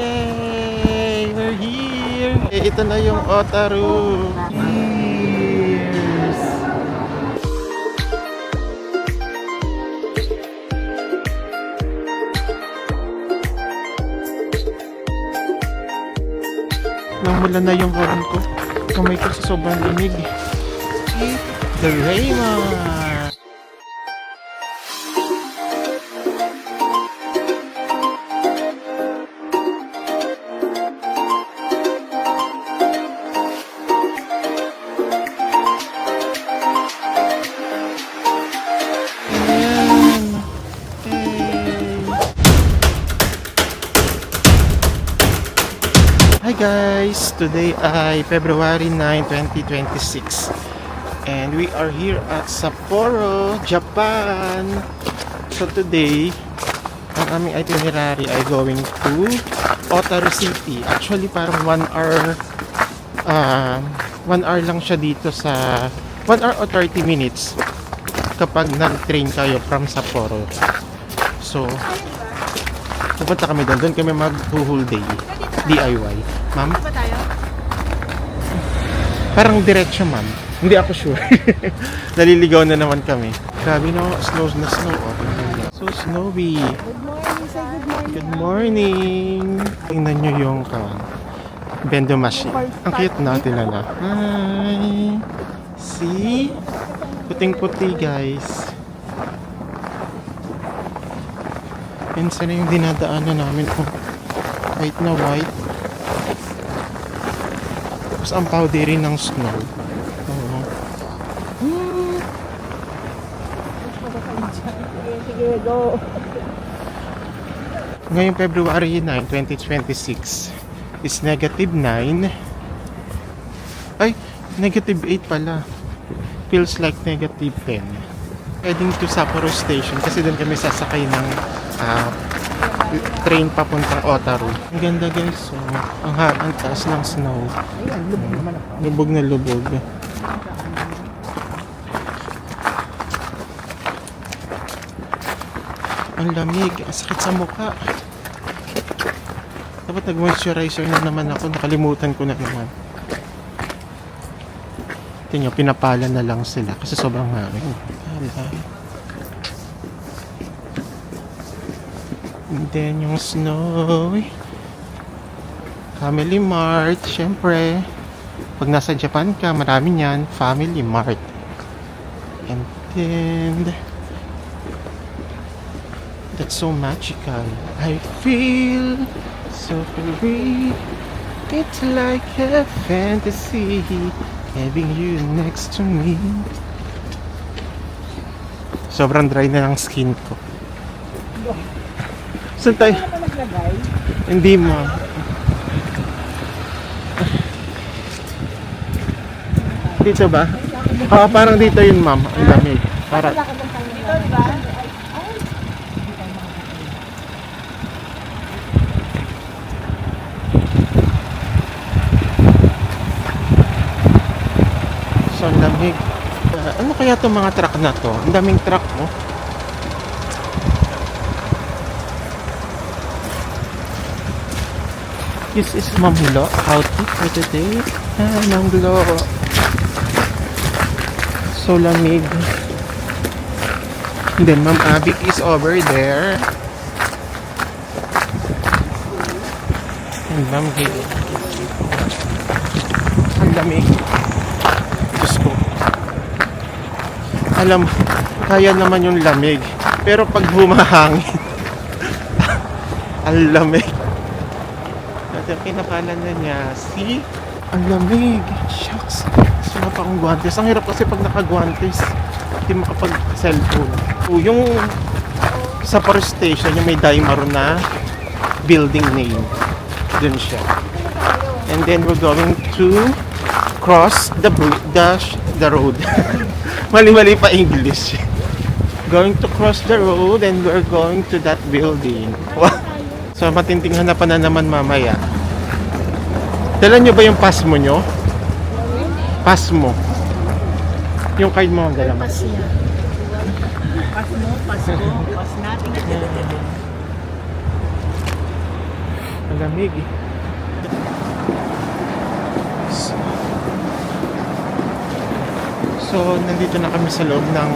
Yay! We're here! Ito na yung Otaru. Cheers! Namula na yung karon ko. Kamay ko sa sobrang lamig. The Raymond! Hi guys! Today ay February 9, 2026 and we are here at Sapporo, Japan. So today, ang aming itinerary ay going to Otaru City. Actually parang 1 hour 1 hour lang siya dito sa 1 hour or 30 minutes kapag nag-train kayo from Sapporo. So pupunta kami doon. Doon kami mag-whole day DIY. Ma'am? Ba tayo? Parang diretso, ma'am. Hindi ako sure. Naliligaw na naman kami. Grabe no, snow na snow. Oh, so snowy. Good morning, say good morning. Good morning. Tingnan nyo yung bendo machine. Ang cute natin na. Hi. See? Puting-puti, guys. Minsan na yung dinadaanan namin. Oh, white na white. Tapos ang powdery ng snow. Oo. Sige, go. Ngayong February 9, 2026 is negative 9. Ay, negative 8 pala. Feels like negative 10. Heading to Sapporo Station kasi doon kami sasakay ng train papuntang Otaru. Ang ganda guys. So, ang taas ng snow. Lubog na lubog. Ang lamig. Ang sakit sa mukha. Dapat nag-moisturizer na naman ako. Nakalimutan ko na naman. Tingnan nyo, pinapala na lang sila kasi sobrang hangin. And then yung snow. Family Mart, syempre. Pag nasa Japan ka, marami niyan. Family Mart. And then that's so magical. I feel so free. It's like a fantasy having you next to me. Sobrang dry na ng skin ko. Saan tayo? Hindi mo. Dito ba? Oo, parang dito yun, ma'am. Ang lamig. Para. Dito, diba? So, ang lamig. Ano kaya itong mga truck na to? Ang daming truck, oh. This is Ma'am Lo outfit for today. Ma'am Lo. So lamig. And then Ma'am Abby is over there. And Ma'am Gay. Ang lamig. Diyos ko. Alam, kaya naman yung lamig. Pero pag humahangin, ang lamig. Pinapalan na niya. See? Ang lamig. Shucks. Gusto na pa akong guantes. Ang hirap kasi pag naka-guantes, hindi makapag-cellphone. Yung Sapporo Station, yung may Daimaro na building name. Dun siya. And then we're going to cross the road. Mali-mali pa English. Going to cross the road and we're going to that building. Wow. So matinting hanapan na naman mamaya. Dala nyo ba yung pass mo nyo? Pass mo. Yung card mo ang dala mo. Pas niya. Pas mo, pas ko, pas natin. Malamig. So, nandito na kami sa loob ng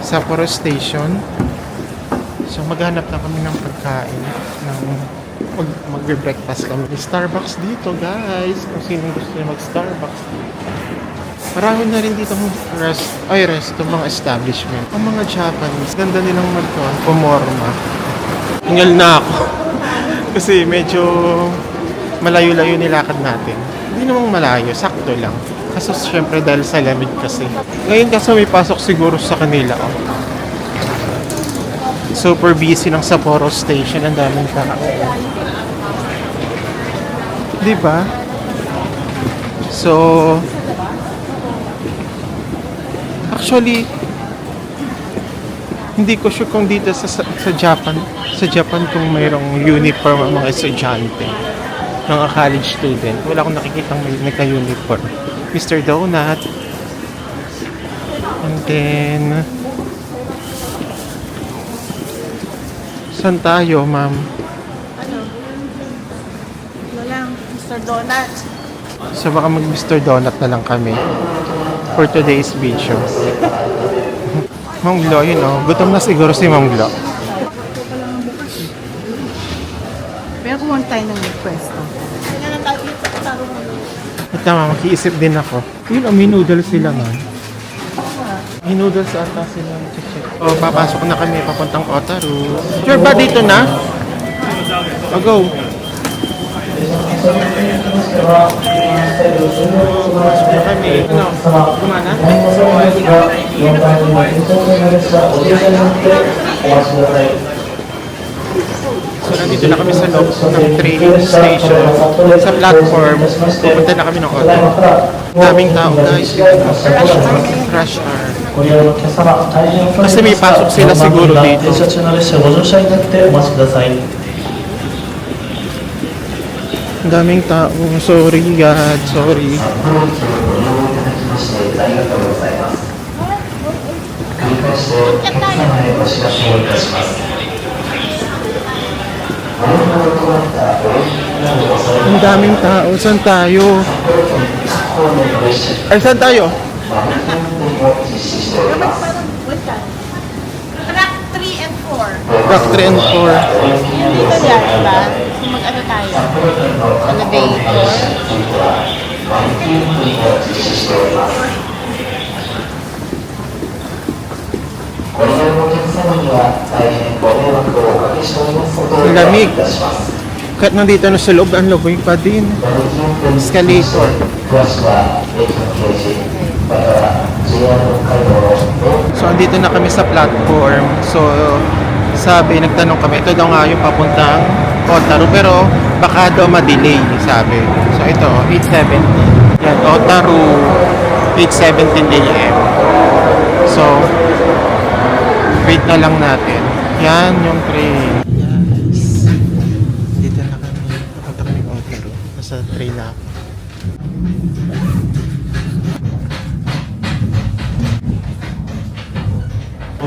Sapporo Station. So, maghanap na kami ng pagkain. Magbe-breakfast kami. Starbucks dito, guys. Kung sino gusto niya mag-Starbucks dito. Marami na rin dito resto, mga establishment. Ang mga Japanese, ganda nilang pumorma. Hingal na ako. Kasi medyo malayo-layo nilakad natin. Hindi namang malayo, sakto lang. Kasi syempre dahil sa lamig kasi. Ngayon kasi may pasok siguro sa kanila. Oh. Super busy ng Sapporo Station. Ang daming tao. Diba? So, actually, hindi ko sure kung dito sa Japan kung mayroong uniform ang mga estudyante, mga college student. Wala akong nakikitang may nagka-uniform. Mr. Donut. And then, saan tayo, ma'am? Ano? Lang, Mr. Donut. So baka mag Mr. Donut na lang kami for today's video. Mang Glo, yun oh. Gutom na siguro si Mang Glo. Pero kung tayo ng request. Kaya na tayo dito sa taro mo. At tama, mag-iisip din ako. Yun, may noodles sila nga. May noodles ata sila. Check. Oh, papasok na kami papuntang Otaru. Sure ba dito na? Oh, go. Pasok na kami. Ano? Gumana? So, nandito na kami sa loob ng train station. Sa platform, pupunta na kami ng Otaru. Daming tao, guys. Rush hour. Kasi may pasok sila siguro dito. Ang daming tao. Sorry, God. Sorry. Ang daming tao. Saan tayo? Ay, saan tayo? Track 3 and 4. Track 3 and 4. Dito yan, diba? Kung mag-ano tayo? Elevator. Ang lamig. Kahit nandito na sa loob, ang lamig pa din. Escalator. So, andito na kami sa platform. So, sabi, nagtanong kami, ito daw nga yung papuntang Otaru, pero baka daw ma-delay, sabi. So, ito, 8:70. Yan, Otaru, 8:17 a.m. So, wait na lang natin. Yan yung train. Yes. Dito na kami. Papunta kami ng Otaru. Nasa train na ako.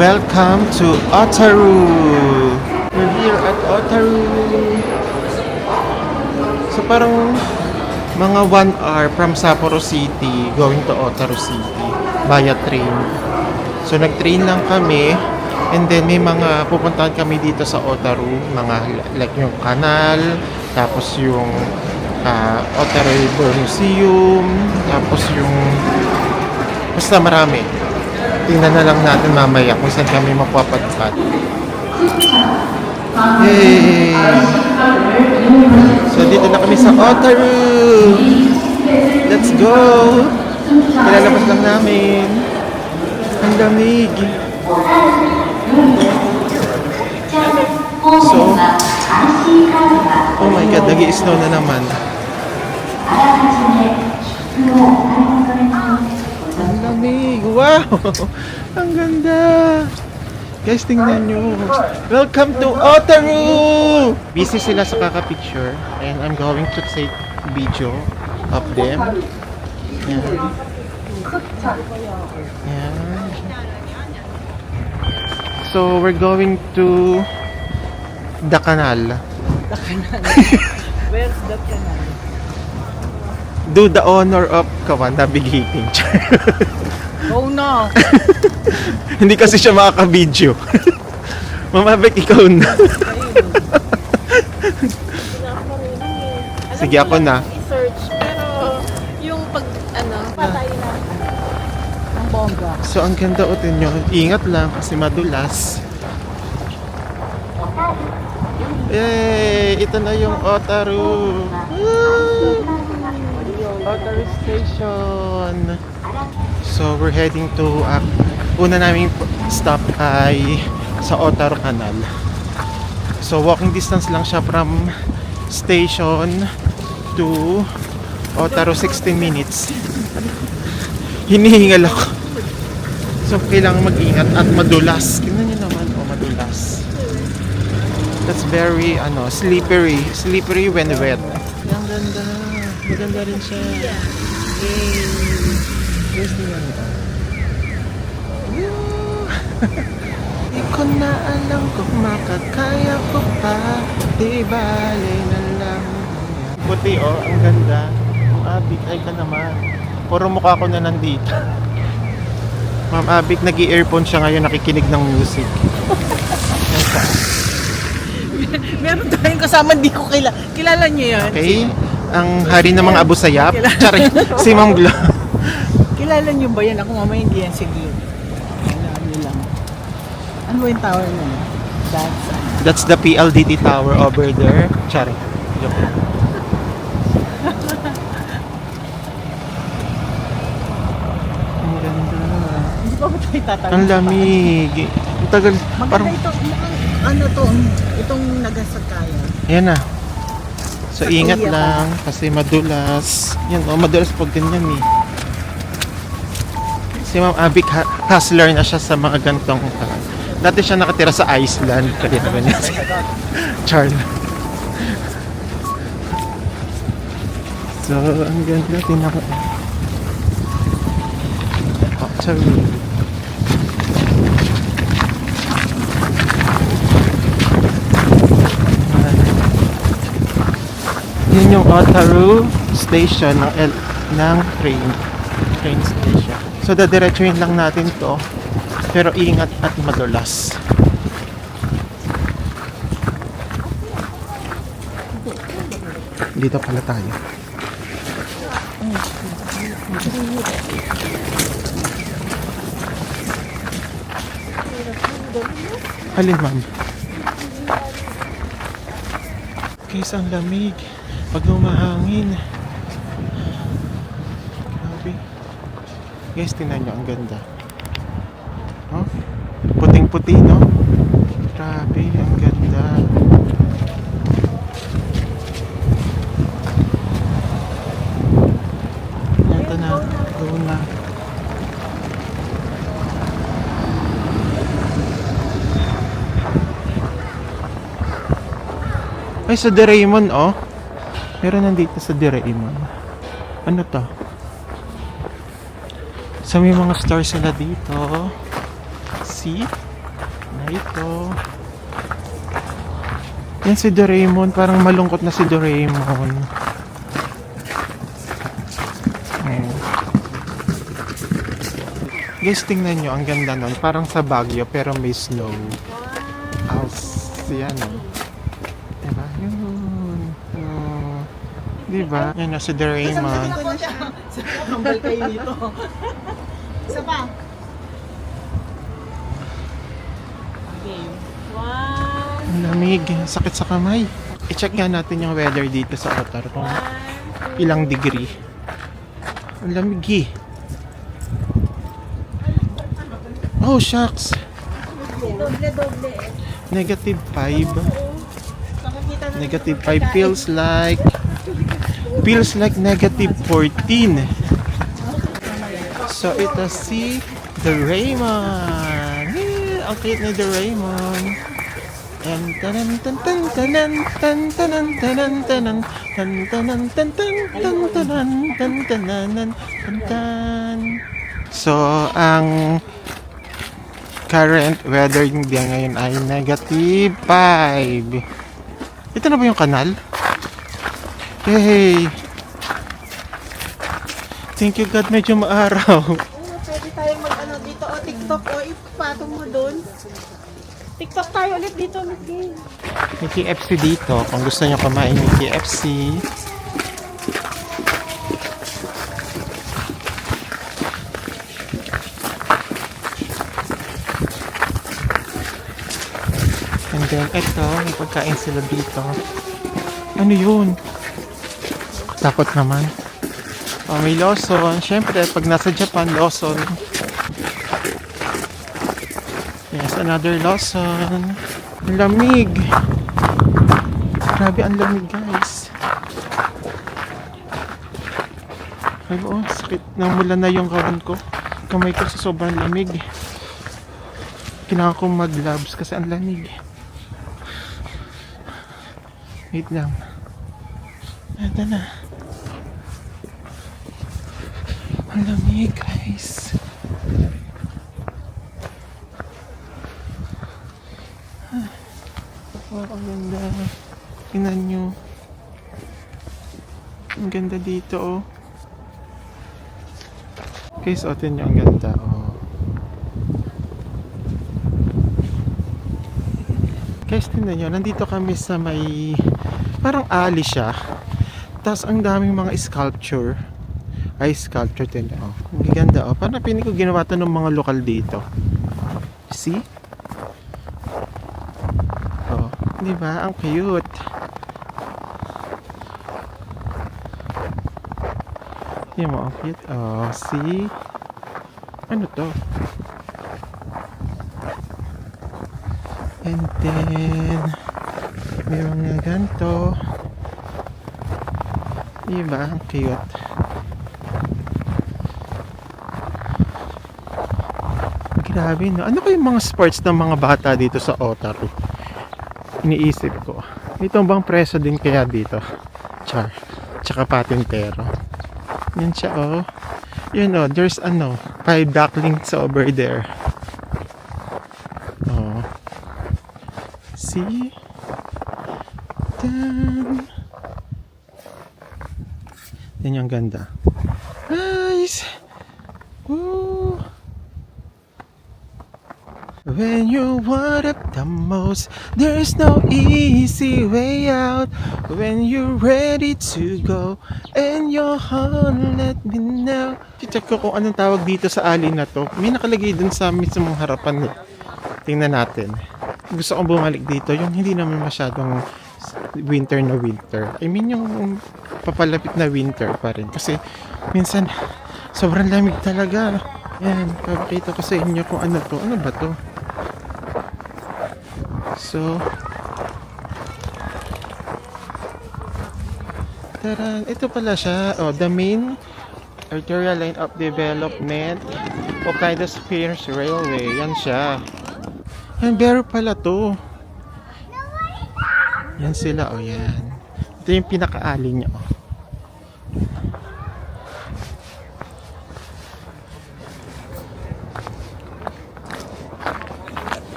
Welcome to Otaru! We're here at Otaru! So parang mga 1 hour from Sapporo City going to Otaru City via train. So nag-train lang kami and then may mga pupuntahan kami dito sa Otaru, mga like yung kanal, tapos yung Otaru River Museum, tapos yung basta marami. Tingnan na lang natin mamaya kung saan kami mapapadpad. Yay! So dito na kami sa Otaru! Let's go! Nilalabas lang namin. Ang lamig. So, oh my God, nag-i-snow na naman. Ang lamig. Wow! Ang ganda! Guys, tingnan nyo. Welcome to Otaru! Busy sila sa kaka-picture. And I'm going to take video of them. Yan. Yan. So, we're going to the canal. The canal. Where's the canal? Do the honor of kawan navigating. Oh no! Hindi kasi siya makaka-video. Mamabek, ikaw na. Sige, ako na. I-search, pero yung pag, patay na. Ang bongga. So, ang ganda utin nyo. Ingat lang kasi madulas. Yay! Ito na yung Otaru. Otaru Station. So, we're heading to una naming stop ay sa Otaru Canal. So, walking distance lang siya from station to Otaru, 16 minutes. Hinihingal ako. So, kailangan mag-ingat at madulas. Tingnan nyo naman, madulas. That's very, slippery. Slippery when wet. Ang ganda. Maganda rin siya. Yay! Here's the one. Di ko na alam kung makakaya ko pa. Di bale na lang. Puti ang ganda. Ang Abik ay ka naman. Puro mukha ko na nandito. Ma'am Abik, nag-i-earphone siya ngayon, nakikinig ng music. Meron tayong kasama, di ko kilala niyo yun. Okay? Ang hari ng mga Abu Sayyaf. Charing, si Ma'am Glo. Kilala niyo ba yan? Ako mamaya hindi yan sige. Alam niyo lang. Ano ba yung tower na yun? That's the PLDT tower over there. Charing. Joke lang. Ang ganda. Hindi pa ba tayo tatawag? Ang lamig. Ang tagal. Maganda Parang, ito. Itong nagasagkaya. yan na. So, ingat Iya pa. lang kasi madulas. Yan, madulas pag ganyan eh. Si Ma'am Abik, hustler na siya sa mga gantong dati siya nakatira sa Iceland. Kaya naman yan. Charl. So, ang ganda. Tinaka. Oh, sorry. Yun yung Otaru Station ng train station. So, dadiretsuhin lang natin to. Pero ingat at madulas. Dito pala tayo. Halin, ma'am. Guys, ang lamig. Pag lumahangin. Grabe. Guys, tingnan nyo. Ang ganda. Oh, puting-puti, no? Grabe, ang ganda. Ito na. Go na. Ay, sa Doraemon, oh. Meron nandito sa Doraemon. Ano to? So, may mga stars sila dito. See? Na ito. Yan si Doraemon. Parang malungkot na si Doraemon. Ayan. Guys, tingnan nyo. Ang ganda nun. Parang sa Baguio pero may snow. House. Yan, oh. Diba? Yun. Oh. Diba? Yan na si Doraemon. Hambal kayo dito. Isa pa. Okay. One, Ang lamig. Sakit sa kamay. I-check nga natin yung weather dito sa Otaru. Kung ilang degree. Ang lamig eh. Oh, shucks. doble. Negative 5. Negative 5 feels like negative 14. So ito si Doraemon. Ang cute ni Doraemon. And tanan tan tan tanan tan tanan tanan tanan tan tanan tan tan tan tanan tan tanan tan tan. So ang current weather niya ngayon ay negative 5. Ito na ba yung kanal? Yay! Thank you God, medyo maaraw. Oo, pwede tayong mag-ano dito. O, TikTok. O, ipatong mo doon. TikTok tayo ulit dito, Mickey. May KFC dito. Kung gusto nyo kumain ng KFC. And then, eto, may pagkain sila dito. Ano yun? Takot naman. Oh, may Lawson. Siyempre, pag nasa Japan, Lawson. Yes, another Lawson. Ang lamig. Grabe, ang lamig, guys. Ay, oh, sakit. Namula na yung kawan ko. Kamay ko sa sobrang lamig. Kailangan kong mag-gloves kasi ang lamig. Wait lang. Ito na. Ang lamig, guys. Oh, ang ganda. Tingnan nyo. Ang ganda dito, oh. Guys, otin nyo, ang ganda, oh. Guys, tingnan nyo. Nandito kami sa may... Parang alley siya. Tapos, ang daming mga sculpture. Ay, sculpture din, oh. Ang ganda, oh. Parang pinig ko ginawa to ng mga lokal dito. See? Oh, di ba? Ang cute. Yan mo, ang cute. Oh, see? Ano to? And then, may mga ganito. Di ba? Ang cute. Grabe, no? Ano kayong mga sports ng mga bata dito sa Otaru? Iniisip ko. Ito bang preso din kaya dito? Char. Tsaka patintero. Yan siya, oh. Yun, oh. There's, 5 ducklings over there. Oh. See? Dun. Yan yung ganda. Nice! Woo! When you want it the most, there's no easy way out. When you're ready to go, and your heart let me know. Check ko kung anong tawag dito sa alley na to. May nakalagay dun sa mismong harapan. Tingnan natin. Gusto kong bumalik dito, yung hindi naman masyadong winter na winter. I mean yung papalapit na winter pa rin. Kasi minsan sobrang lamig talaga. Yan, papakita ko sa inyo kung ano to. Ano ba to? So, taran, ito pala siya. Oh, the main arterial line of development Hokkaido Spears Railway. Yan siya. Yan, better pala to. Yan sila, oh yan. Ito yung pinaka-ali niya, oh.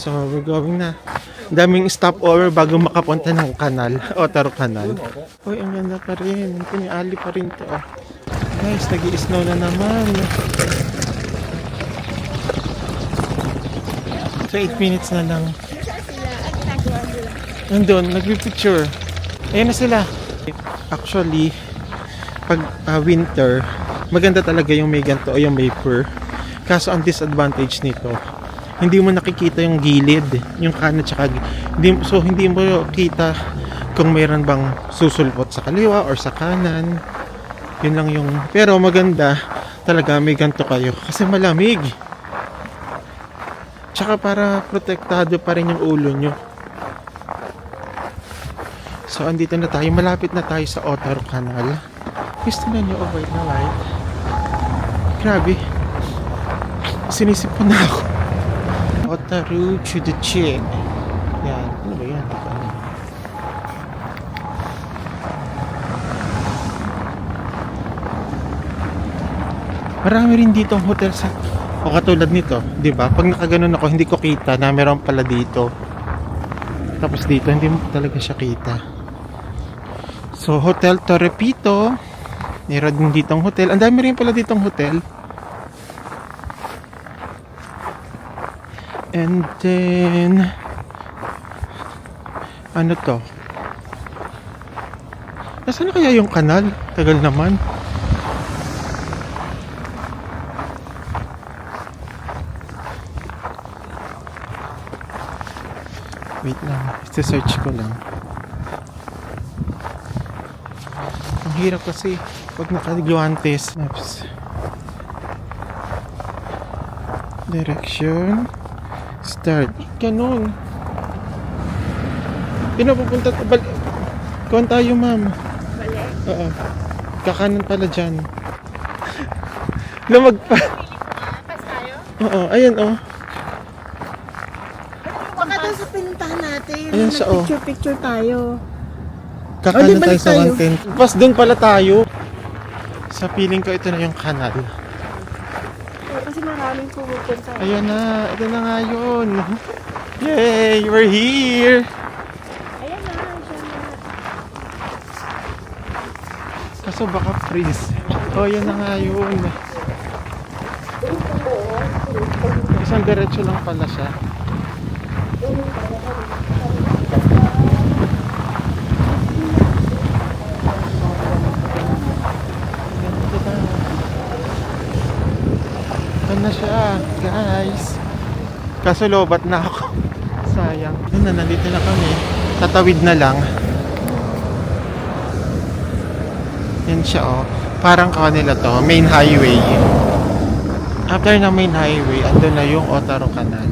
So, we're going na. Daming stopover bago makapunta ng kanal. Otaru Canal. Uy, ang ganda pa rin. Piniali pa rin to. Oh. Guys, nag-i-snow na naman. So, 8 minutes na lang. Nandun, nagpipicture. Ayan na sila. Actually, pag winter, maganda talaga yung may ganito o yung may fur. Kaso, ang disadvantage nito, hindi mo nakikita yung gilid, yung kanan tsaka hindi mo kita kung mayroon bang susulpot sa kaliwa or sa kanan. Yun lang yung, pero maganda talaga may ganito kayo kasi malamig. Tsaka para protektado pa rin yung ulo nyo. So andito na tayo, malapit na tayo sa Otaru Canal. Gusto na nyo, oh white na white. Grabe, sinisipon na ako. Otaru to the chin. Yan. Ano ba yan? Marami rin dito ang hotel sa... O katulad nito, di ba? Pag nakaganon ako, hindi ko kita na meron pala dito. Tapos dito, hindi mo talaga siya kita. So, Hotel Torrepito. Meron din ditong hotel. Ang dami rin pala ditong hotel. And then, ano to? Nasaan na kaya yung kanal? Tagal naman. Wait lang. Search ko lang. Ang hirap kasi pag naka-Guantes maps. Direction. Start. Ganun. Pinapupunta kuhan tayo, ma'am. Balik. Oo. Kakanan pala dyan. Lumag pa. Pas tayo? Oo, ayan oh. Baka doon sa pinuntahan natin. Ayan siya, oh. Picture tayo. Kakanan di, tayo balik sa tayo. 110. Pas doon pala tayo. Sa feeling ko ito na yung kanal. Kasi maraming pumupunta. Ayan na. Ito na nga yun. Yay! We're here! Ayan na, siya na. Kaso baka freeze. Oh, yan na nga yun. Isang diretso lang pala siya. Ito na siya, guys. Kaso lobat na ako. Sayang. Yun na, nandito na kami. Tatawid na lang. Yan siya, oh. Parang kanila to, main highway. After na main highway, andun na yung Otaro Canal.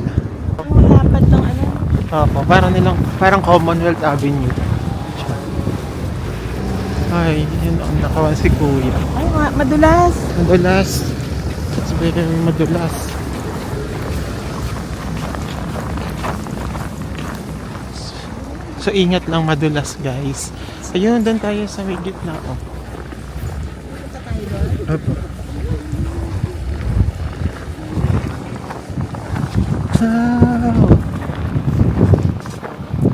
Ang lapad ng ano. Opo, parang Commonwealth Avenue. Ay, yun ang nakawan si Kuya. Ay, madulas. Madulas. It's very madulas. So, ingat lang madulas, guys. Ayun, doon tayo sa may gitna, oh. Punta tayo doon. Opo. Wow!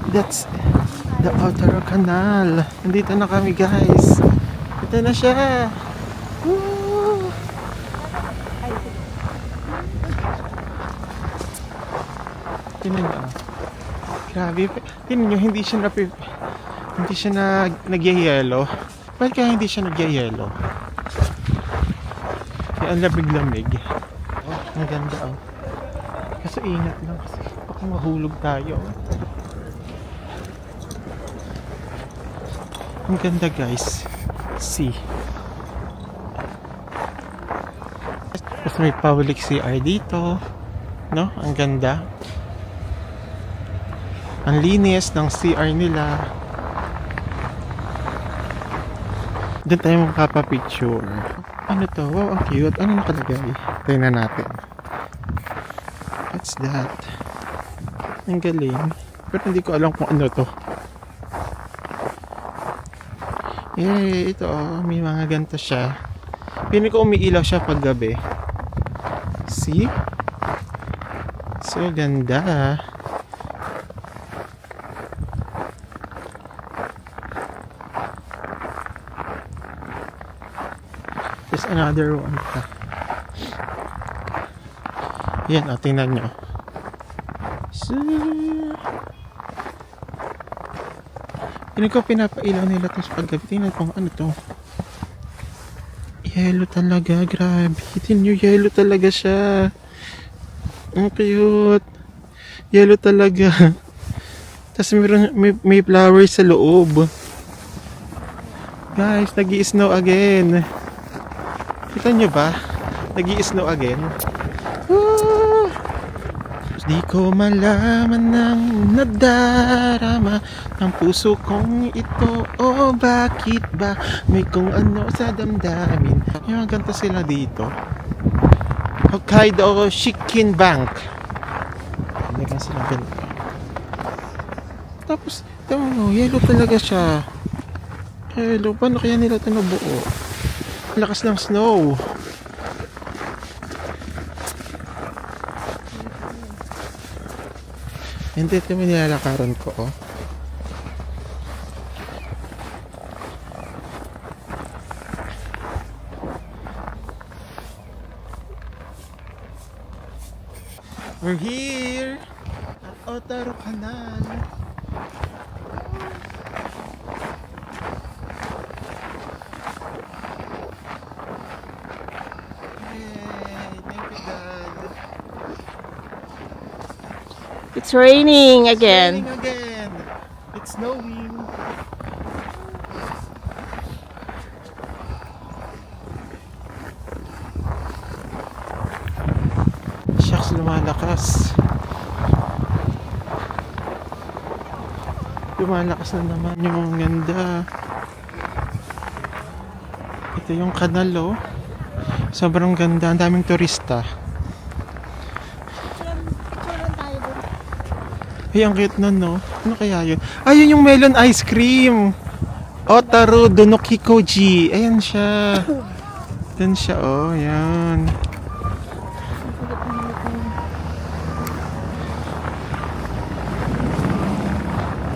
That's the Otaro Canal. Nandito na kami, guys. Ito na siya. Woo! Tingnan nyo. Grabe. Tingnan nyo, hindi siya nagyayelo. Bakit kaya hindi siya nagyayelo? Kaya ang lamig-lamig. Oh, ang ganda, oh. Kaso ingat lang kasi baka mahulog tayo. Ang ganda, guys. See. Tapos may public CR dito. No? Ang ganda. Ang linis ng CR nila. Doon tayo magpapapicture. Ano to? Wow, ang cute. Ano nakalagay? Tingnan natin. What's that? Ang galing. Pero hindi ko alam kung ano to. Yay, ito oh. May mga ganito siya. Pinig ko umiilaw siya pag gabi. See? So ganda. There's another one pa. Yan, o, tingnan nyo. So, ko pinapailaw nila tapos paggabi. Tingnan kung ano to. Yellow talaga, grabe. Tingnan nyo, yellow talaga siya. Ang cute. Yellow talaga. Tapos may flowers sa loob. Guys, nag-i-snow again. Kita nyo ba? Nag-i-snow again. Woo! Di ko malaman ng nadarama ng puso kong ito. Oh, bakit ba? May kung ano sa damdamin. Yung mga ganito sila dito. Hokkaido Shikin Bank. Hindi ka sila ganito. Tapos, tama mo, yellow talaga siya. Yellow, paano kaya nila ito nabuo? Lakas ng snow. Hindi ito may nilalakaran ko, oh. We're here at Otaru Canal. Yay! Thank you, God. It's raining again. Raining again. It's snowing. Shucks, lumalakas. Lumalakas na naman yung ganda. Ito yung kanal, oh. Sobrang ganda. Ang daming turista. Ay, ang cute nun, no? Ano kaya yun? Ayun yung melon ice cream! Otaru Donokikoji. Ayan siya. Doon siya, oh. Ayan.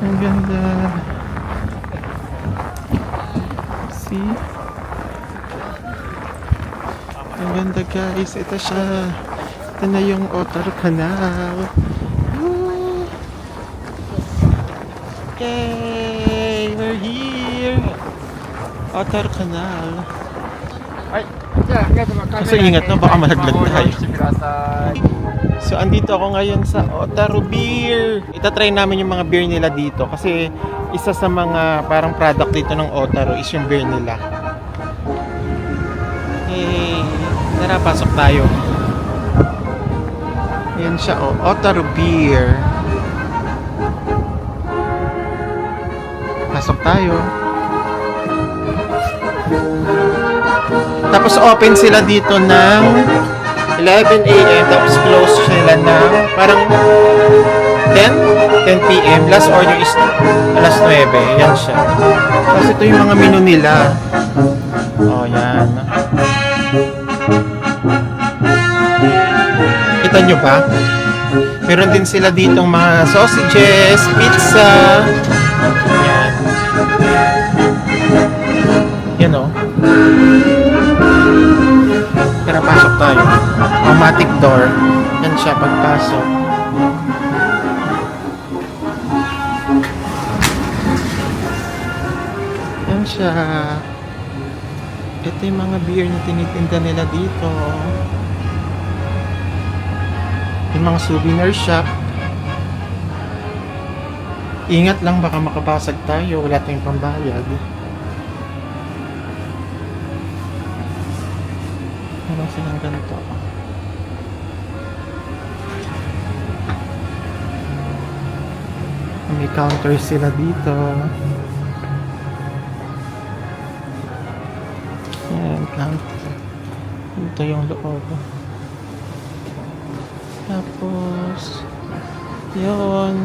Ang ganda. See? Ang ganda, guys. Ito siya. Ito na yung Otaru Canal. Woo! Yay! We're here! Otaru Canal. Kasi ingat na, baka malaglag tayo. So, andito ako ngayon sa Otaru Beer. Itatry namin yung mga beer nila dito kasi isa sa mga parang product dito ng Otaru is yung beer nila. Hey, tara, pasok tayo. Ayan siya, oh, Otaru Beer. Pasok tayo. Tapos open sila dito ng 11 a.m. Tapos close sila ng parang 10 p.m. Last order is alas 9. Yan siya. Tapos ito yung mga menu nila. Oh, yan. Kita nyo ba? Meron din sila ditong mga sausages, pizza. Yan. Yan, oh. Tara, pasok tayo. Automatic door. Yan siya pagpasok. Yan siya. Ito yung mga beer na tinitinda nila dito. Yung mga souvenir shop. Ingat lang, baka makabasag tayo. Wala tayong pambayad. Meron silang ganito. May counter sila dito. Ayan, counter. Ito yung loob. Tapos, yun.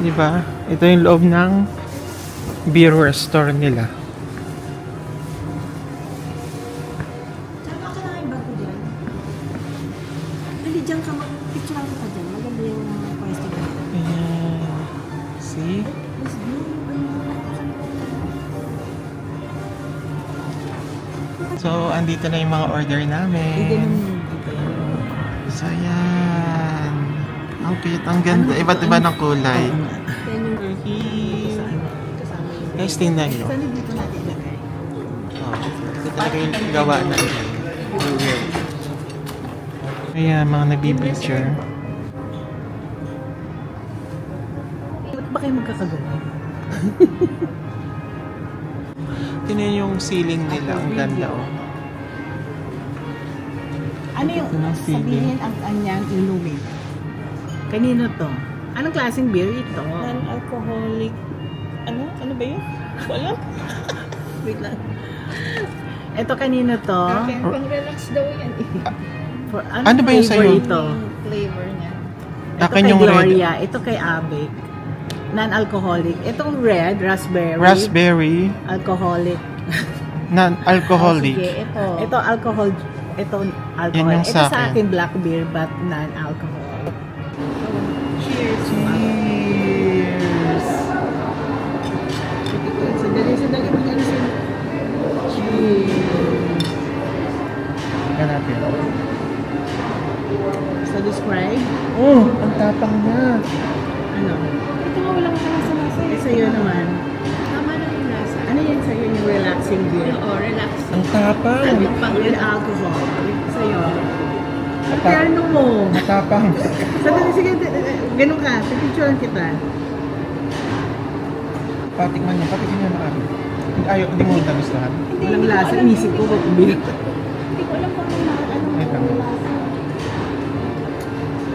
Diba? Ito yung loob ng beerware store nila. Diyan ka mag-picture ako ka dyan. Maganda yung pwesto dyan. Ayan. See? Mas blue. So, andito na yung mga order namin. So, ayan. Ang cute, ang ganda. Iba't iba ng kulay. Yan yung kasama yung... Guys, tingnan nyo. Saan dito natin ilagay? Oh, ito talaga yung gawa na ito. Ayan, mga nagbi-picture. Ba't ba kayo magkakagawa? Tingnan yung ceiling nila. Ang ganda, oh. Ano yung Ito ng feeling. sabihin ang kanyang inumin? Kanino to? Anong klaseng beer ito? Non-alcoholic. Ano ba yun? Wala. Wait lang. Ito kanino to? Pang-relax daw yan. For, Ano ba yung flavor sa'yo? ito? Flavor niya. Ito Akin kay yung red. Gloria. Ito kay Abic. Non-alcoholic. Itong red, raspberry. Raspberry. Alcoholic. Non-alcoholic. Sige, ito. Ito alcohol. Ito alcohol. Yan yung Ito sa sa akin. akin black beer but non-alcohol. Cheers. Cheers! Sandali mag-alisin. Cheers. Tingnan natin. Sa tapang na. Ano? Ito nga walang kalasa-lasa. Eh, sa'yo naman. Tama lang yung lasa. Ano yan sa'yo yung relaxing beer? Oo, relax. Ang tapang. Yung pang With alcohol. Sa'yo. Ang Matap- piano mo. Matapang. Sige, ganun ka. Pipicturean kita. Patikman niya, patikman niya na kami. Ayaw, hindi mo nagustuhan. Walang lasa. Inisip ko kung bili. Hindi ko alam kung ano Wait lang. lasa.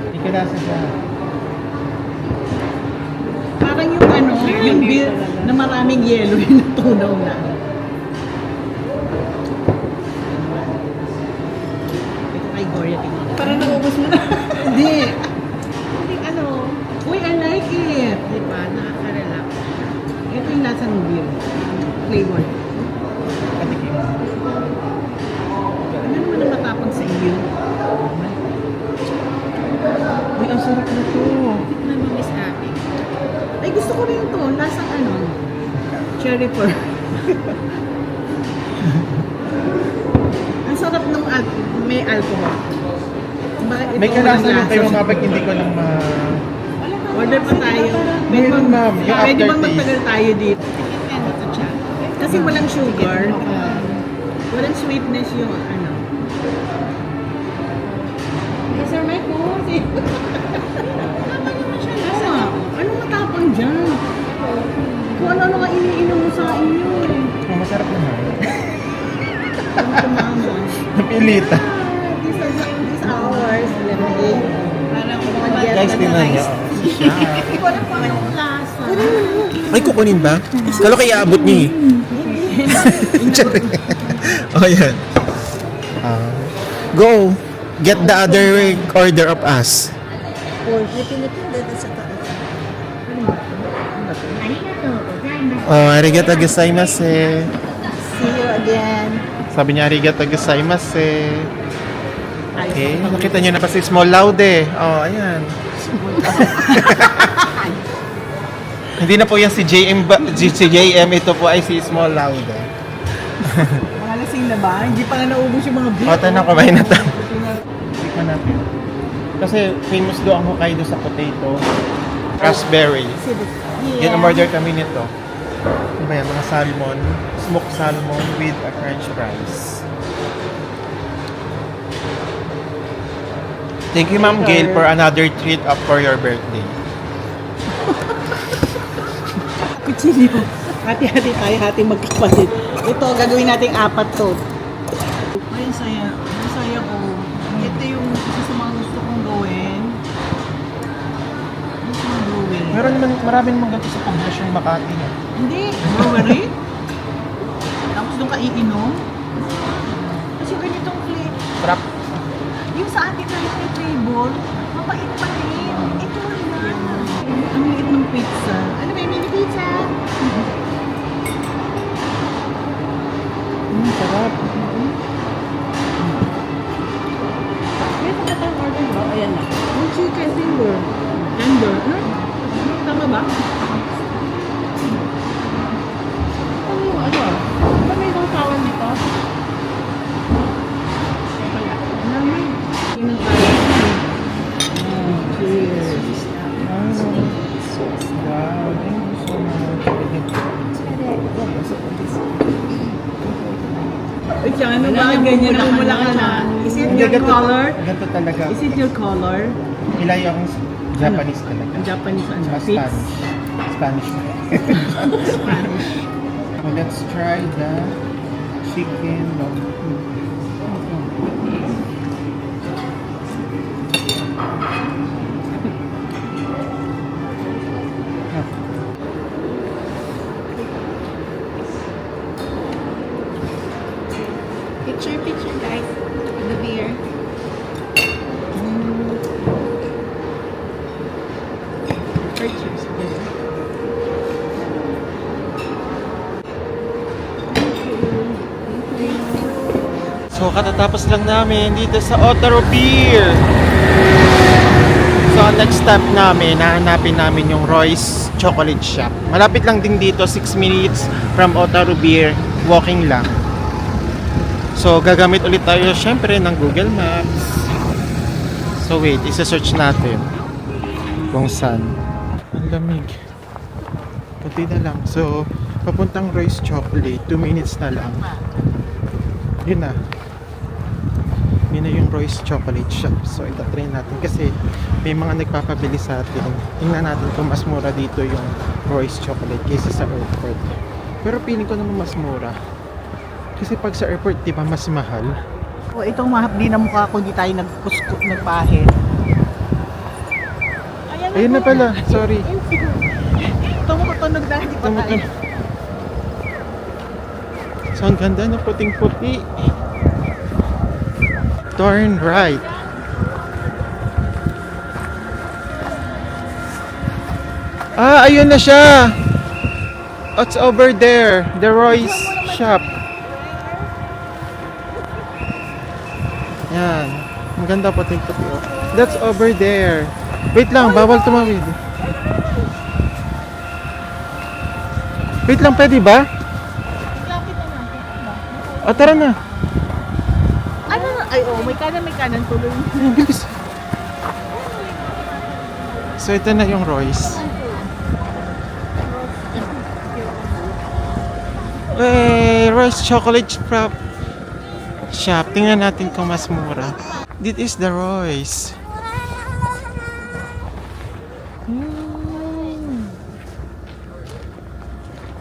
Hindi ka lasa siya. Parang yung ano, yung beer na maraming yelo yung natunaw na. Ito kay Gloria, tingnan. Parang naubos mo na. Hindi. Hindi ano. Uy, I like it. Di ba? Nakaka-relax. Ito yung lasa ng beer. Flavor. Patikim. Ano naman ang matapang sa iyo? Uy, ang sarap na to. Tikman mo, Miss Abby. Ay, gusto ko rin to. Lasang ano? Cherry pearl. Ang sarap nung may alcohol. Bakit ito May kalasa walang yung kayo lasa? mga bag, hindi ko lang ma... Order pa tayo. Meron, ma'am. Yung Pwede bang aftertaste. magtagal tayo dito? Depende to siya. Kasi walang sugar. Walang sweetness yung ano. Hey, Sir Mike, mo. Tama naman siya Oo lasa. nga. Anong matapang dyan? Kung ano-ano nga iniinom mo sa inyo eh. Oh, masarap naman. Ang tumama. Napilita. These hours, lemonade. Parang Guys, tingnan niyo. Siya. Hindi ko alam kung anong lasa. Ay, kukunin ba? Kalo kaya abot niyo eh. Oh, yan. Go. Get the other order of us. Lipin-lipin dito sa taas. Oh, arigato gozaimasu. See you again. Sabi niya, arigato gozaimasu. Okay, nakita niyo na pa si Small Laude. Oh, ayan. Hindi na po yan si JM, si JM, ito po ay si Small Laude. Mga lasing na ba? Hindi pa nga naubos yung mga beer. O, tanong, kumain na tayo. Tikman natin. Kasi famous do ang Hokkaido sa potato. Raspberry. Yan, umorder kami nito. Ano ba yan? Mga salmon. Smoked salmon with a french fries. Thank you, Ma'am Gail, for another treat up for your birthday. Kutsilyo. Hati-hati tayo, hati magkapatid. Ito, gagawin nating 4 to. Ay, ang saya. Ang saya ko. Ito yung isa sa mga gusto kong gawin. Gusto kong gawin. Meron naman, marami naman ganito sa poblasyong Makati. No? Hindi, brewery. Tapos doon ka iinom. Kasi ganitong flavor. Trap. Yung sa atin na yung flavor, mapait pa rin. Ito lang. Ang liit ng pizza. Ano ba yung mini pizza? Sarap. May pagkatang order ba? Ayan na. Yung chicken finger. Tender. Ano? Tama ba? Ano yung ano? Ba may ibang tawag dito? Naman. Tingnan tayo. Cheers. Wow, thank you so much. Uy, siya, ano ba? Ganyan na mula ka na. Is it your color? Ganito talaga. Is it your color? Ilay akong Japanese talaga. Ang Japanese ano? Saka Fix? Spanish. Spanish. Spanish. So let's try the chicken. Picture, guys. The beer. Pictures. So katatapos lang namin dito sa Otaro Beer. So ang next stop namin, hahanapin namin yung Roy's Chocolate Shop. Malapit lang din dito, 6 minutes from Otaro Beer, walking lang. So gagamit ulit tayo syempre ng Google Maps. So wait, isa-search natin. kung saan. Ang lamig. Kunti na lang. So, papuntang Royce Chocolate. 2 minutes na lang. Yun na. Yun na yung Royce Chocolate Shop. So, itatry natin kasi may mga nagpapabili sa atin. Tingnan natin kung mas mura dito yung Royce Chocolate kaysa sa airport. Pero feeling ko naman mas mura. Kasi pag sa airport, di ba mas mahal? O itong mahapdi na mukha ko, di tayo nagpahit. Ayun na pala. Sorry. Tumutunog na, hindi pa tayo. So, ang ganda ng puting-puti. Turn right. Ah, ayun na siya. It's over there. The Royce shop. Yan. Ang ganda puting-puti. Oh. That's over there. Wait lang, bawal tumawid. Wait lang, pwede ba? O, tara na. Ano na? Ay, oh, may kanan tuloy. Ang bilis. So, ito na yung Royce. Royce Chocolate Shop. Tingnan natin kung mas mura. This is the Royce.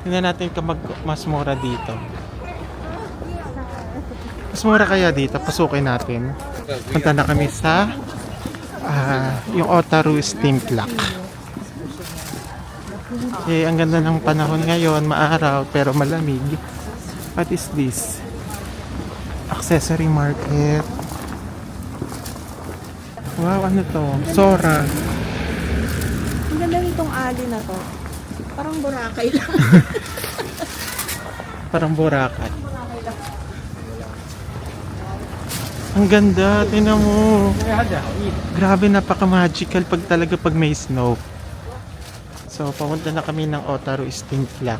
Tingnan natin kung mas mura dito. Mas mura kaya dito? Pasukin natin. Punta na kami sa yung Otaru Steam Clock. Eh, ang ganda ng panahon ngayon, maaraw pero malamig. What is this? Accessory market. Wow, ano to? Sora. Ang ganda nitong alley na to. Parang Boracay lang. Parang Boracay. Ang ganda, tingnan mo. Grabe, napaka-magical pag may snow. So, papunta na kami ng Otaru Steam Clock.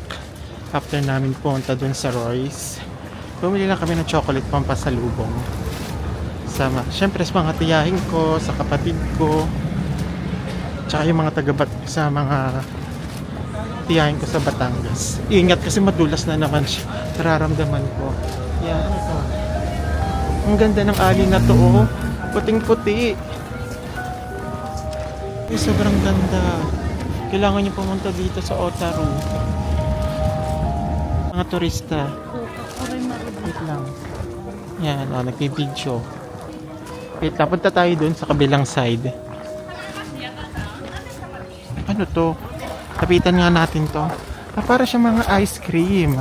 After namin pumunta dun sa Royce, bumili lang kami ng chocolate pampasalubong. Siyempre sa mga tiyahin ko, sa kapatid ko, tsaka yung mga sa mga tiyahin ko sa Batangas. Ingat kasi madulas na naman siya. Nararamdaman ko. Yan, ano to? Ang ganda ng alley na to, oh. Puting-puti. Eh, sobrang ganda. Kailangan niyo pumunta dito sa Otaru. Mga turista. Wait lang. Yan, oh, nagpipidyo. Wait, punta tayo dun sa kabilang side. Ano to? Kapitan nga natin to. Para siya mga ice cream.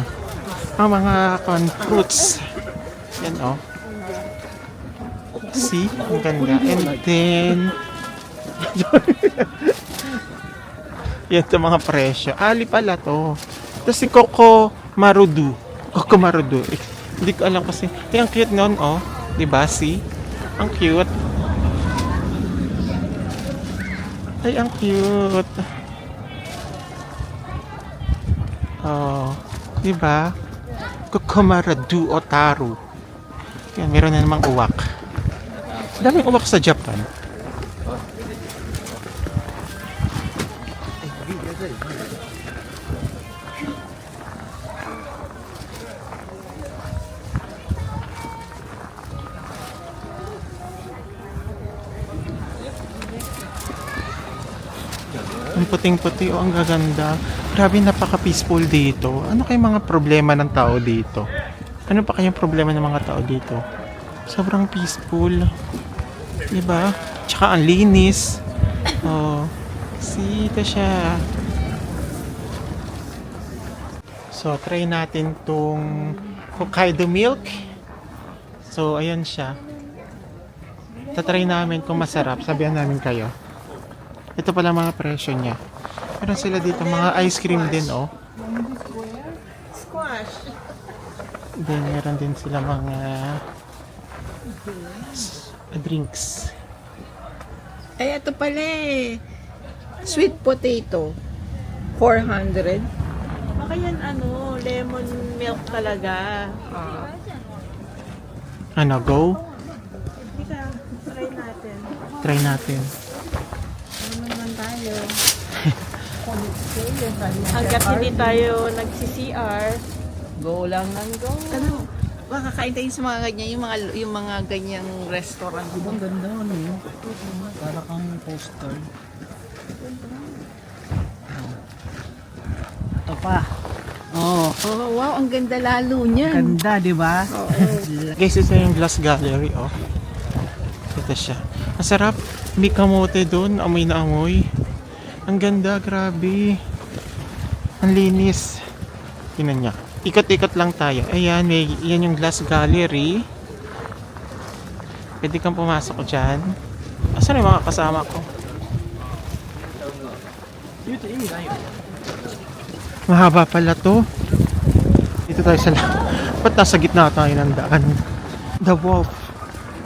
Ang mga fruits. Yan, oh. See? Ang ganda. And then... yan sa mga presyo. Ali pala to. Tapos si Coco Marudu. Hindi ko alam kasi. Eh, ang cute nun, oh. Diba? See? Ang cute. Ay, ang cute. Oh. Diba? Coco Marudu Otaru. Yan, meron na namang uwak. Daming uwak sa Japan. Ang puting-puti, oh, ang gaganda. Grabe, napaka-peaceful dito. Ano kayong mga problema ng tao dito? Ano pa kayong problema ng mga tao dito? Sobrang peaceful. Diba? Tsaka ang linis. Oh, see, ito siya. So, try natin tong Hokkaido milk. So, ayan siya. Tatry namin kung masarap. Sabihan namin kayo. Ito pala mga presyo niya. Meron sila dito mga ice cream din, oh. Squash. Then, meron din sila mga drinks. Ay, ito pala eh. Sweet potato. 400. Baka yan lemon milk talaga. Ano, go? Teka, try natin. Try natin. naman tayo. Hanggat hindi tayo nag-CCR, Go lang ng go. ano, makakain tayo sa mga ganyan, yung mga ganyang restaurant. Ang ganda ano yun. Para kang poster. Ito pa. Oh, Oh, wow, ang ganda lalo niyan. ganda, di ba? Guys, ito yung glass gallery, oh. Ito siya. Ang sarap. May kamote doon. Amoy na amoy. Ang ganda, grabe. Ang linis. Tingnan niya. Ikot-ikot lang tayo. Ayan, yan yung glass gallery. Pwede kang pumasok dyan. Asan yung mga kasama ko? Mahaba pala to. Dito tayo sa ba't nasa gitna tayo ng daan? The Wolf.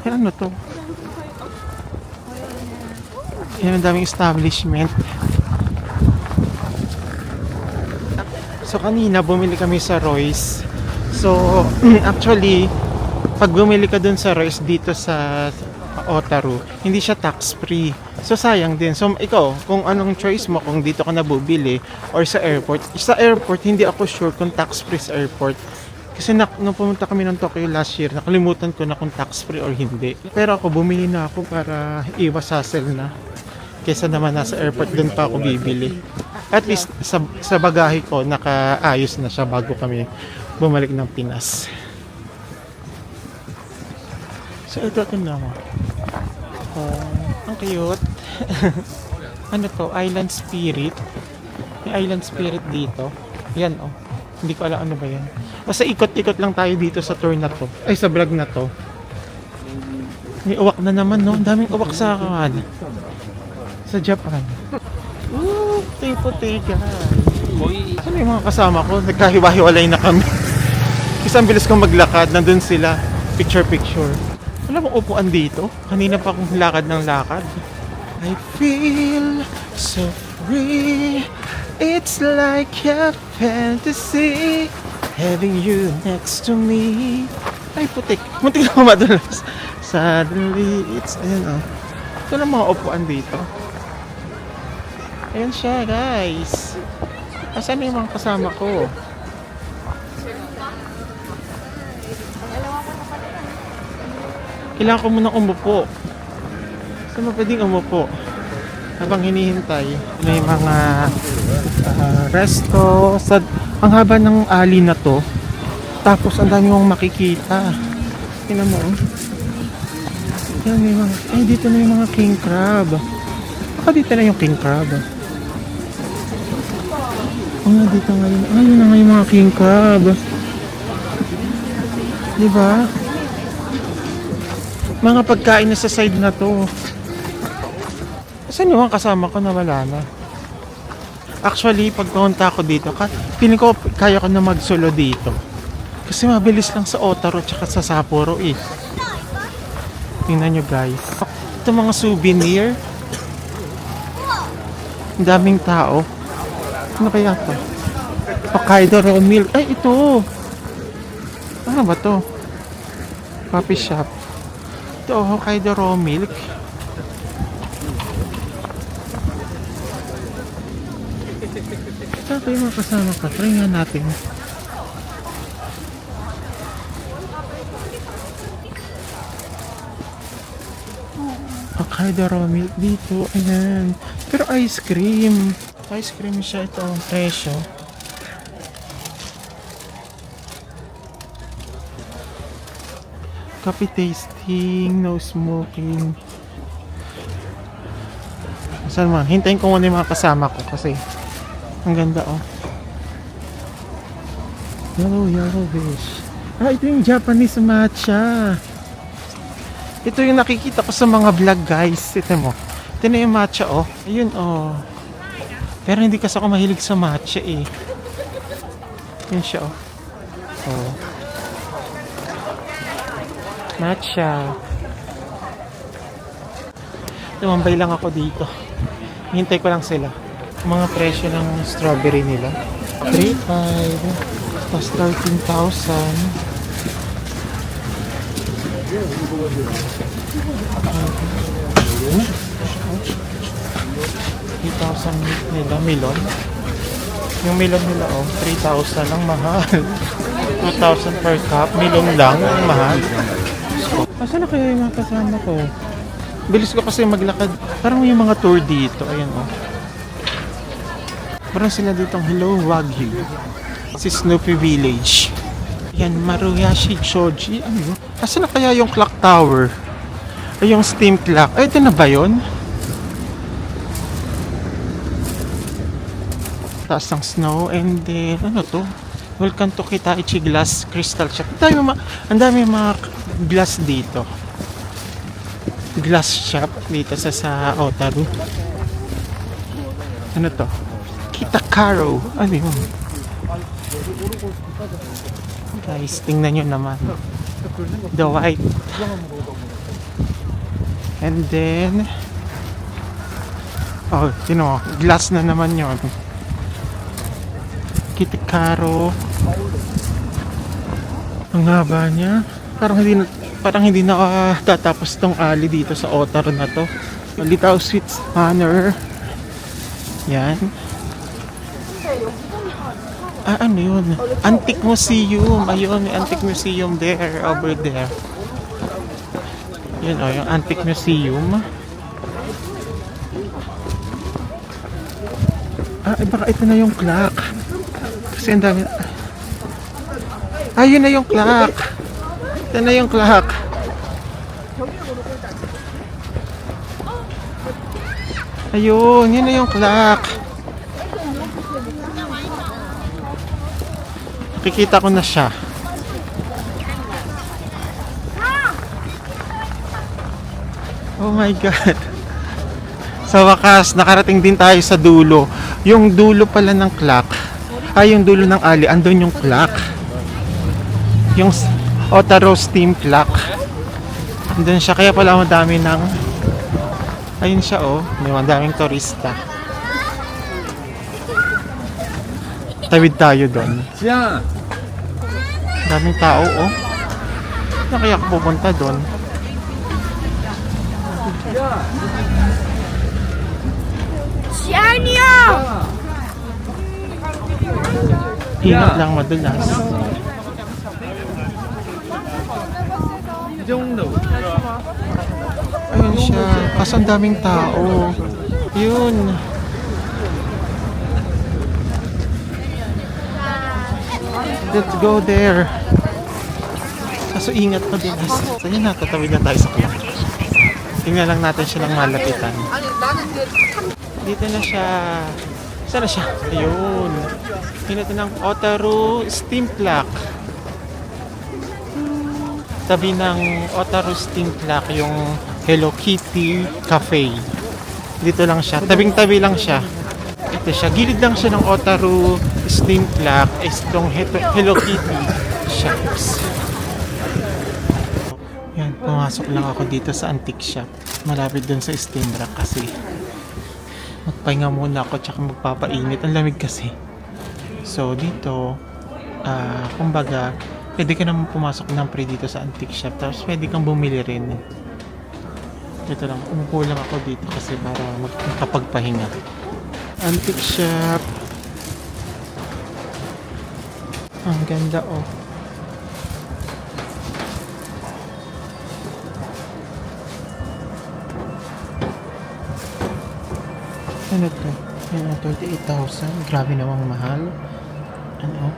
Yan, ano to? Yan, ang daming establishment. So kanina bumili kami sa Royce. So actually pag bumili ka dun sa Royce dito sa Otaru, hindi siya tax free. So sayang din. So ikaw, kung anong choice mo, kung dito ka na bubili or sa airport. Sa airport hindi ako sure kung tax free sa airport. Kasi nung pumunta kami ng Tokyo last year, nakalimutan ko na kung tax free or hindi. Pero ako bumili na ako para iwas hassle na. Kesa naman nasa airport dun pa ako bibili. At least sa bagahe ko nakaayos na siya bago kami bumalik ng Pinas. So ito naman. Ang cute. Ano to? Island Spirit. May Island Spirit dito. Yan oh. Hindi ko alam ano ba yan. Basta ikot-ikot lang tayo dito sa tour na to. Ay sa vlog na to. May uwak na naman no. Ang daming uwak sa sa Japan. Woo! Puti-puti guys. Saan yung mga kasama ko? Nagkahiwa-hiwalay na kami. Kasi ang bilis kong maglakad. Nandun sila. Picture-picture. Wala bang upuan dito? Kanina pa akong lakad ng lakad. I feel so free. It's like a fantasy having you next to me. Ay putik. Muntik na ako madulas. Suddenly it's... Ayan oh. Ito lang mga upuan dito. Ayan siya guys. Asan yung mga kasama ko? Kailangan ko munang umupo. Saan mo pwedeng umupo? Habang hinihintay. May mga resto. Ang haba ng alley na to. Tapos ang dami mong makikita. Tingnan mo. Yan, may mga... Ay, dito na yung mga king crab. Baka dito na yung king crab. Oh, dito ngayon. Ay, yun na nga yung mga king crab. Diba? Mga pagkain na sa side na to. Saan yung mga kasama ko na wala na? Actually, pag pumunta ako dito, feeling ko kaya ko na mag-solo dito. Kasi mabilis lang sa Otaru tsaka sa Sapporo eh. Tingnan nyo guys. Ito mga souvenir. Ang daming tao. Ano kaya ito? Hokkaido raw milk. Ay, ito! Ano ba to? Coffee shop. Ito, Hokkaido raw milk. Saan kayo mga kasama ka? Try nga natin. Hokkaido raw milk dito. Ayan. Pero ice cream. Ice cream siya. Ito ang presyo. Coffee tasting. No smoking. Saan man? Hintayin ko muna yung mga kasama ko kasi ang ganda oh. Yellow fish. Ah, ito yung Japanese matcha. Ito yung nakikita ko sa mga vlog guys. Ito mo. Ito na yung matcha oh. Ayun oh. Pero hindi kasi ako mahilig sa matcha eh. Yun siya oh. Oh. Matcha. Tumambay lang ako dito. Hintay ko lang sila. Mga presyo ng strawberry nila. 3.5. Tapos 13,000. 3,000 nila, melon. Yung melon nila, 3,000 ang mahal. 2,000 per cup, melon lang ang mahal. Asa na kaya yung mga kasama ko? Bilis ko kasi maglakad. Parang yung mga tour dito, ayan Parang sila ditong Hello Wagyu. Si Snoopy Village. Yan, Maruyashi Shoji. Ano? Asa na kaya yung clock tower? Ay, yung steam clock. Ay, ito na ba yun? Taas ng snow and then, ano to? Welcome to Kitaichi Glass Crystal Shop. Ang dami mga glass dito. Glass shop dito sa Otaru. Ano to? Kitakaro. Ano yun? Guys, tingnan nyo naman. The white. And then, tino, glass na naman yun. Kitakaro. Ang haba niya. Parang hindi na tatapos tong alley dito sa Otaru na to. Little Sweets Manor. Yan. Ano yun? Antique Museum. Ayun, may Antique Museum there, over there. Yun yung Antique Museum. Baka ito na yung clock. Kasi ang dami. Yun na yung clock. Ito na yung clock. Ayun, yun na yung clock. Nakikita ko na siya. Oh my God. Sa wakas, nakarating din tayo sa dulo. Yung dulo pala ng clock. Yung dulo ng alley, andun yung clock. Yung Otaru steam clock. Andun siya, kaya pala madami ng... Ayun siya may madaming turista. Tawid tayo doon. Daming tao, na kaya ako pupunta doon. Ingat lang madulas. Ayun siya. Kaso ang daming tao. Yun. Let's go there. Kaso ingat madulas. So yun na, tatawid na tayo sa clock. Tingnan lang natin siya ng malapitan. Dito na siya. Saan na siya? Ayun. Tingnan ng Otaru Steam Clock. Tabi ng Otaru Steam Clock yung Hello Kitty Cafe. Dito lang siya. Tabing-tabi lang siya. Ito siya. Gilid lang siya ng Otaru Steam Clock. Itong Hello Kitty shops. Yan, pumasok lang ako dito sa antique shop. Malapit dun sa steam rack kasi magpahinga muna ako tsaka magpapainit. Ang lamig kasi. So dito, kumbaga, pwede ka naman pumasok ng free dito sa antique shop. Tapos pwede kang bumili rin. Ito lang, umupo lang ako dito kasi para makapagpahinga. Antique shop. Ang ganda Ano to? Yan, 38,000. Grabe namang mahal. Ano?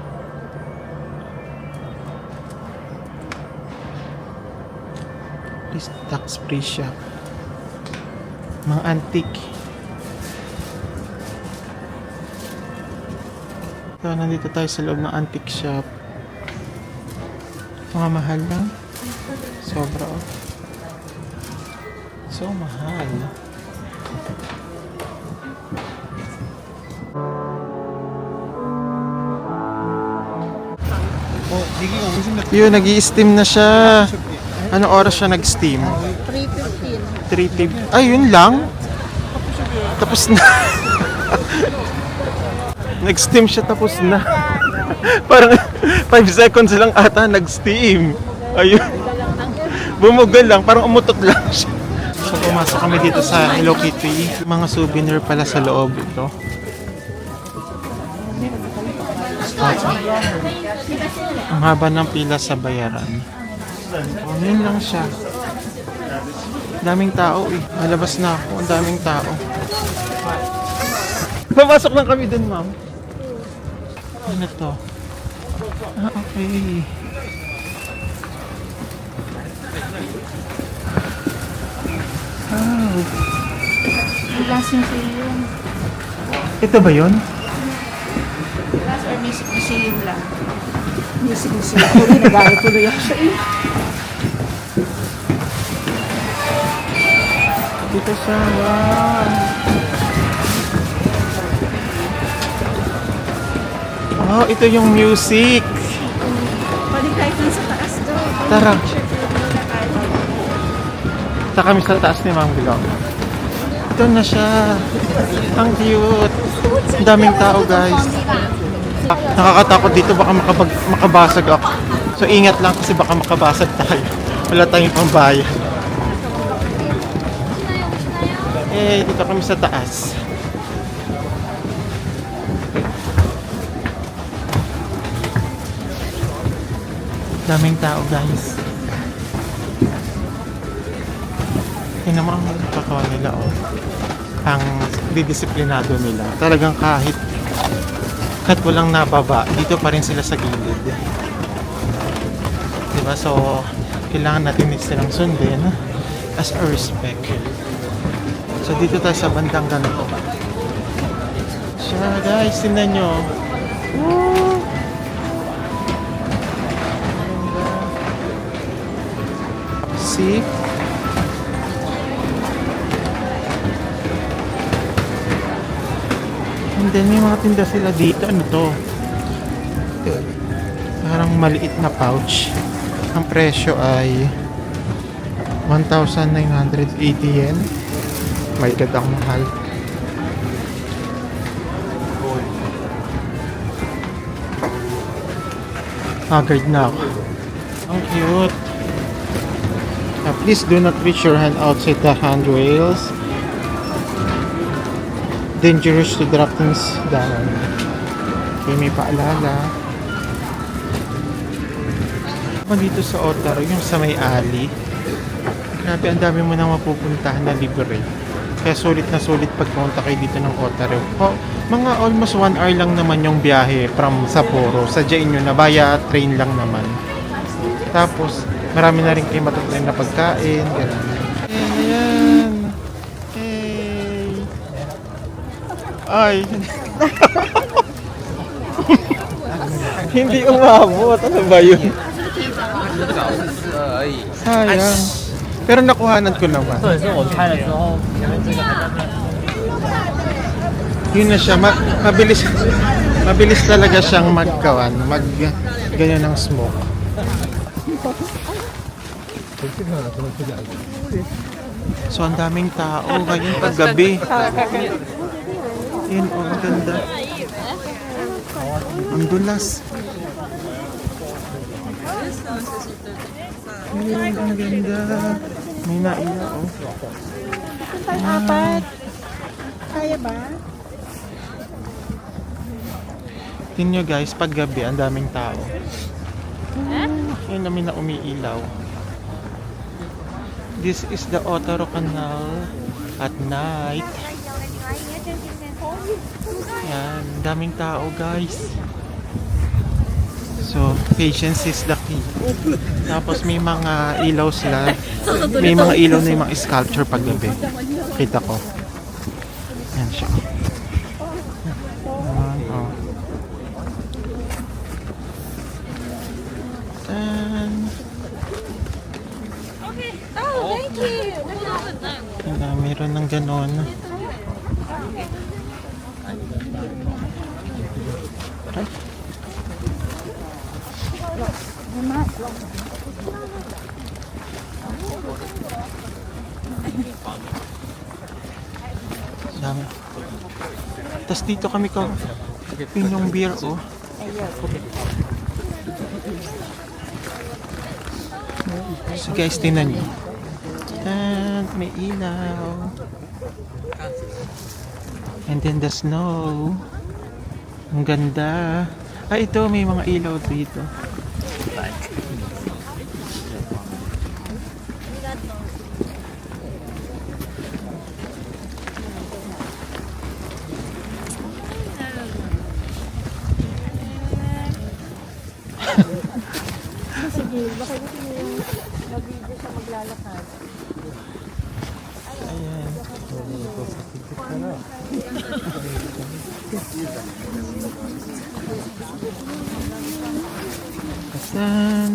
Please tax free shop. Mga antique. So, nandito tayo sa loob ng antique shop. Mga mahal lang. Sobra So mahal. Yun, nag-i-steam na siya. Anong oras siya nag-steam? 3:15. Ay, yun lang? Tapos na. Nag-steam siya, tapos na. Parang 5 seconds lang ata nag-steam. Ayun. Bumugal lang, parang umutot lang siya. So, Pumasok kami dito sa Hello Kitty. Mga souvenir pala sa loob ito. Ang haba ng pila sa bayaran. Oh, yun lang siya. Daming tao eh. Malabas na ako. Ang daming tao. Papasok lang kami dun, ma'am. Ano to? Ah, okay. Oh. Glass yung sa'yo yun. Ito ba yun? Glass or music museum lang. Music museum. Tuloy, nagalit tuloy ako siya. Dito siya. Wow. Oh, ito yung music. Pwede kahit dun sa taas doon. Tara. Sa kami sa taas ni Ma'am Glo. Ito na siya. Ang cute. Ang daming tao, guys. Nakakatakot dito, baka makabasag ako. So ingat lang kasi baka makabasag tayo. Wala tayong pambayad. Eh, dito kami sa taas. Daming tao, guys. Tingnan mo ang kakawa nila, oh. Ang didisiplinado nila. Talagang kahit walang nababa, dito pa rin sila sa gilid. Diba? So, kailangan natin silang sundin as a respect. So, dito tayo sa bandang ganito. Siya, guys, tingnan nyo. Woo! See? And then may mga tinda sila dito. Ano to? Parang maliit na pouch. Ang presyo ay 1,980 yen. My God, ang mahal. Haggard na ako. Ang cute. Please do not reach your hand outside the handrails. Dangerous to drop things down. Okay, may paalala. Dito sa Otaro, yung sa may alley. Grabe, ang dami mo nang mapupuntahan na libre. Kaya sulit na sulit pagpunta kayo dito ng Otaro. Mga almost 1 hour lang naman yung biyahe from Sapporo. Sadyain nyo na, via train lang naman. Tapos, marami na rin kayo matutunan na pagkain. Ganun. Ayan. Hey. Ay. Hindi umabot. Ano ba yun? Sayang. Pero nakuhanan ko naman. Yun na siya. Mabilis talaga siyang magkawan. Ganyan ng smoke. So, ang daming tao ngayon paggabi. Yun, oh, ang ganda. Ang dulas. Yun, ang ganda. May naiya, oh. Tayo apat. Kaya ba? Tingnan nyo guys, paggabi, ang daming tao. Yun namin na umiilaw. This is the Otaro Canal at night. Yan, daming tao guys. So, patience is the key. Tapos may mga ilaw sila. May mga ilaw na yung mga sculpture paggabi. Kita ko. Yan siya. Yan, oh. Tan. Oh, thank you. Yan, meron ng ganon. Ay. Dami. Tapos dito kami yung beer, oh. So guys, tingnan nyo. And may ilaw. And then the snow. Ang ganda. Ah, ito may mga ilaw dito. Sige, baka gusto niyo yung mag-video siya maglalakad. Ayan. Asan?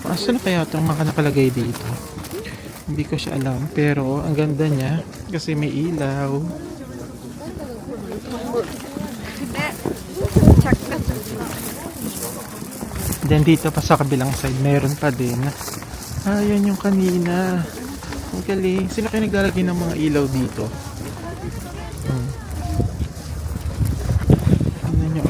Asan na kaya itong mga nakalagay dito? Hindi ko siya alam. Pero ang ganda niya kasi may ilaw. Then dito pa sa kabilang side, mayroon pa din. Ah, yun yung kanina. Ang galing. Sino kayo naglalagay ng mga ilaw dito? Ano nyo?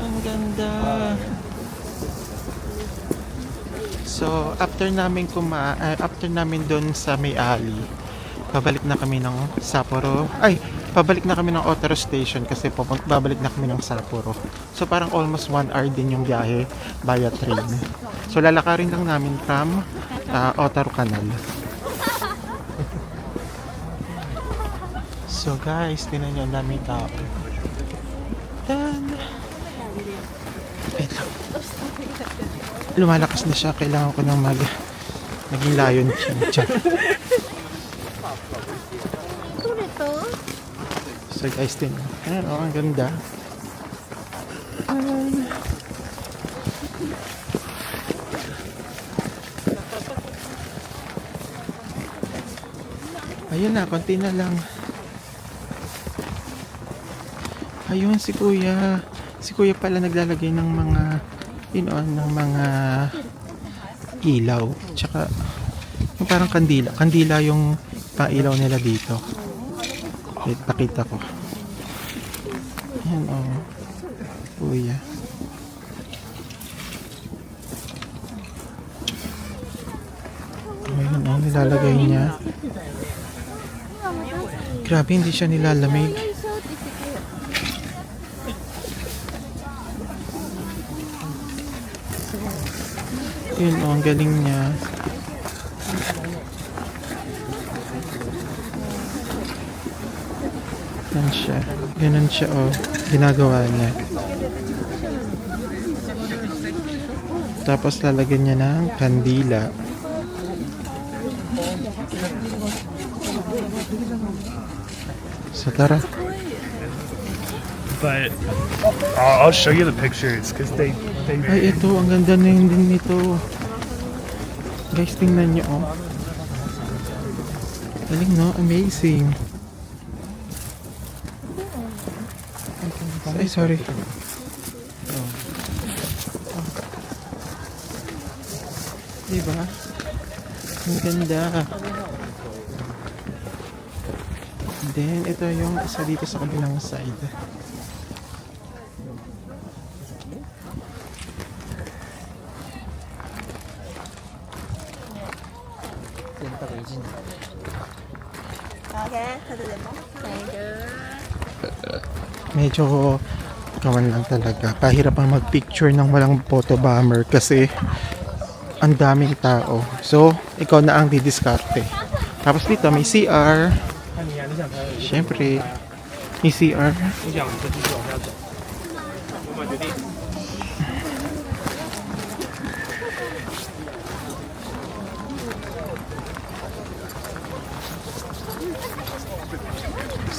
Ang ganda. So, after namin doon sa may alley, pabalik na kami ng Sapporo. Ay, pabalik na kami ng Otaro Station kasi babalik na kami ng Sapporo. So, parang almost 1 hour din yung biyahe via train. So, lalakarin lang namin from Otaro Canal. So, guys, tinan nyo, ang daming tao. Wait lang. Lumalakas na siya. Kailangan ko nang maging lion siya. So guys, din. Ayan, oh, ang ganda. Ayun na, konti na lang. Ayun, si Kuya. Si Kuya pala naglalagay ng mga ng mga ilaw. Tsaka yung parang kandila. Kandila yung pailaw nila dito. Wait, pakita ko. Ayan, oh. Kuya. Ayun, oh, nilalagay niya. Grabe, hindi siya nilalamig. Yun, oh, ang galing niya. Yan siya. Ganun siya, oh. Ginagawa niya. Tapos lalagyan niya ng kandila. So, tara. But I'll show you the pictures because they Ay, ito. Ang ganda na yun din nito. Guys, tingnan nyo, oh. Galing, no? Amazing. Ay, sorry. Oh. Diba? Ang ganda. Then, ito yung isa dito sa kabilang side. Medyo kawan lang talaga. Pahirap ang magpicture ng walang photo bomber kasi ang daming tao. So, ikaw na ang didiskarte. Tapos dito may CR. Siyempre, may CR.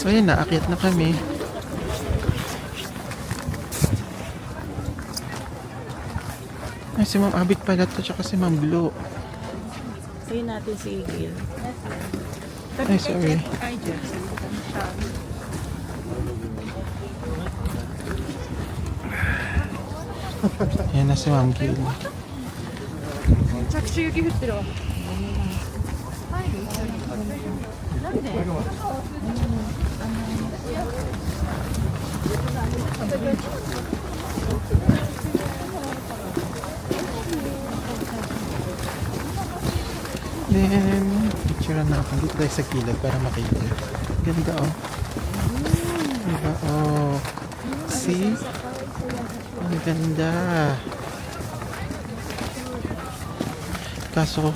So, yun, naakyat na kami. Ay, si Ma'am Abit pala to, tsaka si Ma'am Blue. Sayin natin si Igil. Ay, sorry. Yan na si Ma'am Gil. 着信雪降ってるわ。はい。Then, picture natin dito tayo sa kilid para makita. Ganda oh. Diba oh. See? Ang ganda. Kaso,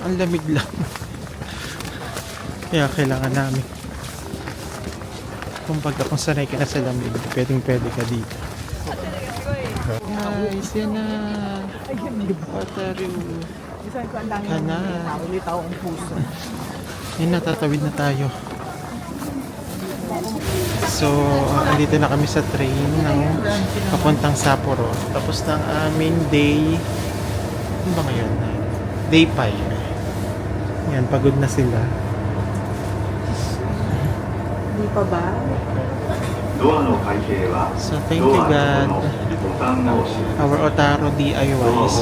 ang lamig lang. Kaya kailangan namin. Kumbaga kung sanay ka na sa lamig, pwede ka dito. Guys, yan na. Waterloo. Ka na. May tao ang puso. Yan, natatawid na tayo. So, andito na kami sa train ng papuntang Sapporo. Tapos na ang aming day. Ano ba ngayon? Day 5. Yan, pagod na sila. Hindi pa ba? So, thank you God. Our Otaro DIYs.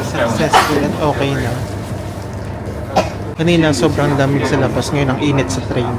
Successful at okay na. Kanina sobrang lamig sa labas, ngayon ang init sa train.